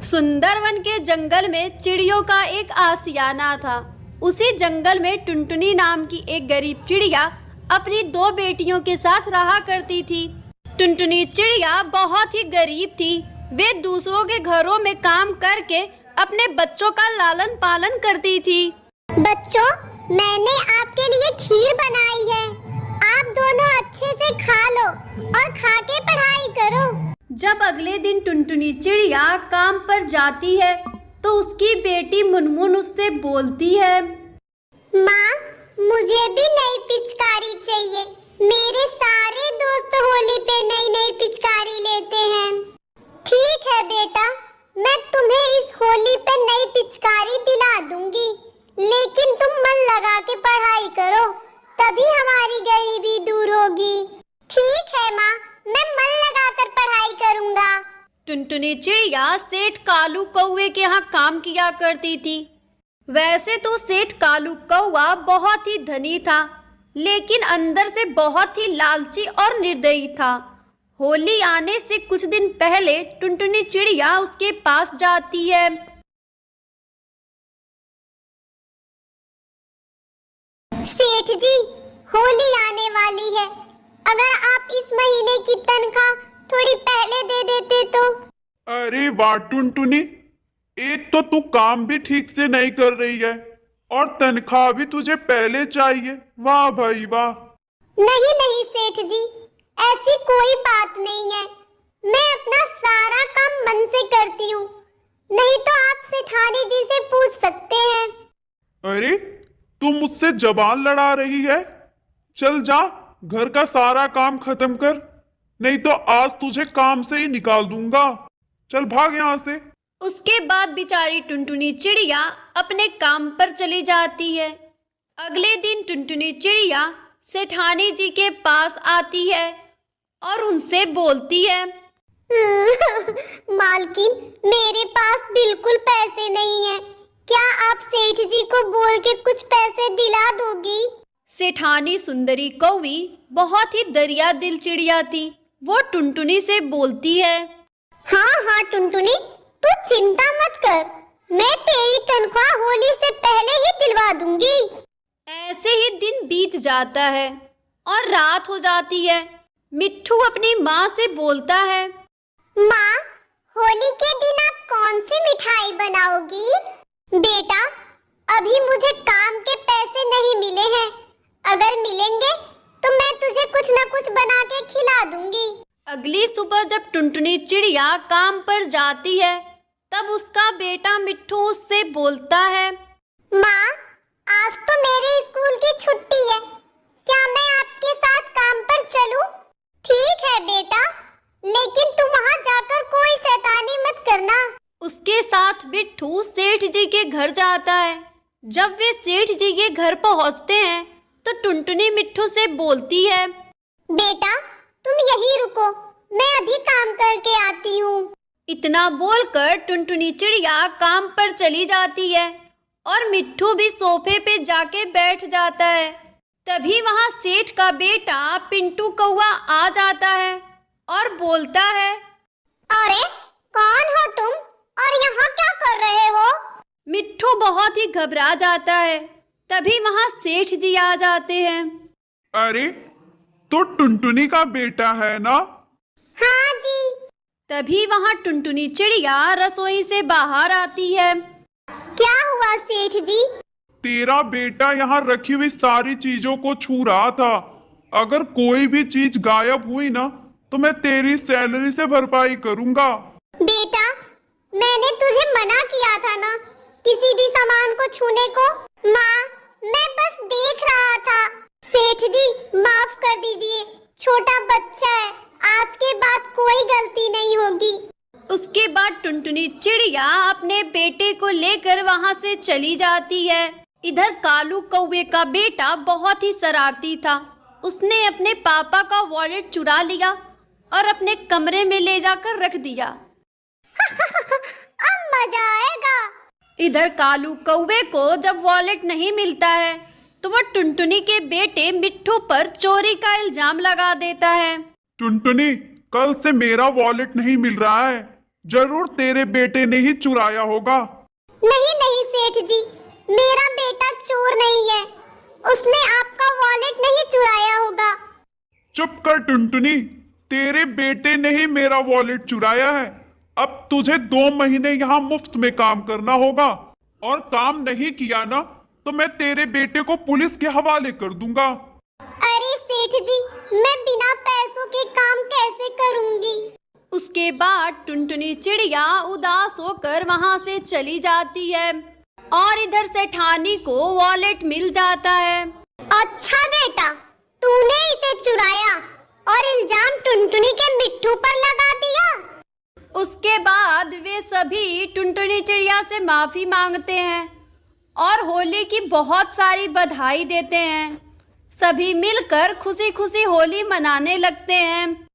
सुंदरवन के जंगल में चिड़ियों का एक आशियाना था। उसी जंगल में टुनटुनी नाम की एक गरीब चिड़िया अपनी दो बेटियों के साथ रहा करती थी। टुनटुनी चिड़िया बहुत ही गरीब थी। वे दूसरों के घरों में काम करके अपने बच्चों का लालन पालन करती थी। बच्चों, मैंने आपके लिए खीर बनाई है। आप दोनों अच्छे से खा लो और खा के पढ़ाई करो। जब अगले दिन टुनटुनी चिड़िया काम पर जाती है तो उसकी बेटी मुनमुन उससे बोलती है, माँ, मुझे भी नई पिचकारी चाहिए। मेरे सारे दोस्त होली पे नई नई पिचकारी लेते हैं। ठीक है बेटा, मैं तुम्हें इस होली पे नई पिचकारी दिला दूंगी, लेकिन तुम मन लगा के पढ़ाई करो, तभी हमारी गरीबी दूर होगी। ठीक है माँ, मैं मन लगाकर पढ़ाई करूंगा। टुनटुनी चिड़िया सेठ कालू कौवे के यहाँ काम किया करती थी। वैसे तो सेठ कालू कौवा बहुत ही धनी था, लेकिन अंदर से बहुत ही लालची और निर्दयी था। होली आने से कुछ दिन पहले टुनटुनी चिड़िया उसके पास जाती है। सेठ जी, होली आने वाली है। अगर आप इस महीने की तनख्वाह थोड़ी पहले दे देते तो। अरे वाह टुनटुनी, एक तो तू काम भी ठीक से नहीं कर रही है और तनख्वाह भी तुझे पहले चाहिए। वाह भाई वाह। नहीं नहीं सेठ जी, ऐसी कोई बात नहीं है। मैं अपना सारा काम मन से करती हूँ। नहीं तो आप सेठानी जी से पूछ सकते हैं। अरे, तू मुझसे जबान लड़ा रही है? चल जा, घर का सारा काम खत्म कर, नहीं तो आज तुझे काम से ही निकाल दूंगा। चल भाग यहाँ से। उसके बाद बेचारी टुनटुनी चिड़िया अपने काम पर चली जाती है। अगले दिन टुनटुनी चिड़िया सेठानी जी के पास आती है और उनसे बोलती है, मालकिन, मेरे पास बिल्कुल पैसे नहीं है। क्या आप सेठ जी को बोल के कुछ पैसे दिला दोगी? सेठानी सुंदरी कौवी बहुत ही दरिया दिल चिड़िया थी। वो टुनटुनी से बोलती है, हाँ हाँ टुनटुनी, तू चिंता मत कर। मैं तेरी तनख्वाह होली से पहले ही दिलवा दूंगी। ऐसे ही दिन बीत जाता है और रात हो जाती है। मिट्ठू अपनी माँ से बोलता है, माँ, होली के दिन आप कौन सी मिठाई बनाओगी? बेटा, अभी मुझे काम के पैसे नहीं मिले हैं। अगर मिलेंगे तो मैं तुझे कुछ न कुछ बना के खिला दूंगी। अगली सुबह जब टुनटुनी चिड़िया काम पर जाती है तब उसका बेटा मिट्ठू उससे बोलता है, माँ, आज तो मेरे स्कूल की छुट्टी है। क्या मैं आपके साथ काम पर चलूं? ठीक है बेटा, लेकिन तुम वहाँ जाकर कोई शैतानी मत करना। उसके साथ मिट्ठू सेठ जी के घर जाता है। जब वे सेठ जी के घर पहुँचते हैं तो टुनटुनी मिट्ठू से बोलती है, बेटा, तुम यहीं रुको, मैं अभी काम करके आती हूँ। इतना बोलकर टुनटुनी चिड़िया काम पर चली जाती है और मिट्ठू भी सोफे पे जाके बैठ जाता है। तभी वहाँ सेठ का बेटा पिंटू कौवा आ जाता है और बोलता है, अरे, कौन हो तुम और यहाँ क्या कर रहे हो? मिट्ठू बहुत ही घबरा जाता है। तभी वहाँ सेठ जी आ जाते हैं। अरे, तो टुनटुनी का बेटा है ना? हाँ जी। तभी वहाँ टुनटुनी चिड़िया रसोई से बाहर आती है। क्या हुआ सेठ जी? तेरा बेटा यहाँ रखी हुई सारी चीजों को छू रहा था। अगर कोई भी चीज गायब हुई ना तो मैं तेरी सैलरी से भरपाई करूंगा। बेटा, मैंने तुझे मना किया था ना किसी भी सामान को छूने को। माँ, मैं बस देख रहा था। सेठ जी, माफ कर दीजिए, छोटा बच्चा है। आज के बाद कोई गलती नहीं होगी। उसके बाद टुनटुनी चिड़िया अपने बेटे को लेकर वहाँ से चली जाती है। इधर कालू कौवे का बेटा बहुत ही शरारती था। उसने अपने पापा का वॉलेट चुरा लिया और अपने कमरे में ले जाकर रख दिया। अब मजा आएगा। इधर कालू कौवे को जब वॉलेट नहीं मिलता है तो वो टुनटुनी के बेटे मिट्ठू पर चोरी का इल्जाम लगा देता है। टुनटुनी, कल से मेरा वॉलेट नहीं मिल रहा है। जरूर तेरे बेटे ने ही चुराया होगा। नहीं नहीं सेठ जी, मेरा बेटा चोर नहीं है। उसने आपका वॉलेट नहीं चुराया होगा। चुप कर टुनटुनी, तेरे बेटे ने ही मेरा वॉलेट चुराया है। अब तुझे 2 महीने यहाँ मुफ्त में काम करना होगा, और काम नहीं किया ना तो मैं तेरे बेटे को पुलिस के हवाले कर दूंगा। अरे सेठ जी, मैं बिना पैसों के काम कैसे करूंगी? उसके बाद टुनटुनी चिड़िया उदास होकर वहां से चली जाती है और इधर सेठानी को वॉलेट मिल जाता है। अच्छा बेटा, तूने इसे चुराया और इल्जाम टुनटुनी के मिट्ठू पर लगा दिया। उसके बाद वे सभी टुनटुनी चिड़िया से माफी मांगते हैं और होली की बहुत सारी बधाई देते हैं। सभी मिलकर खुशी खुशी होली मनाने लगते हैं।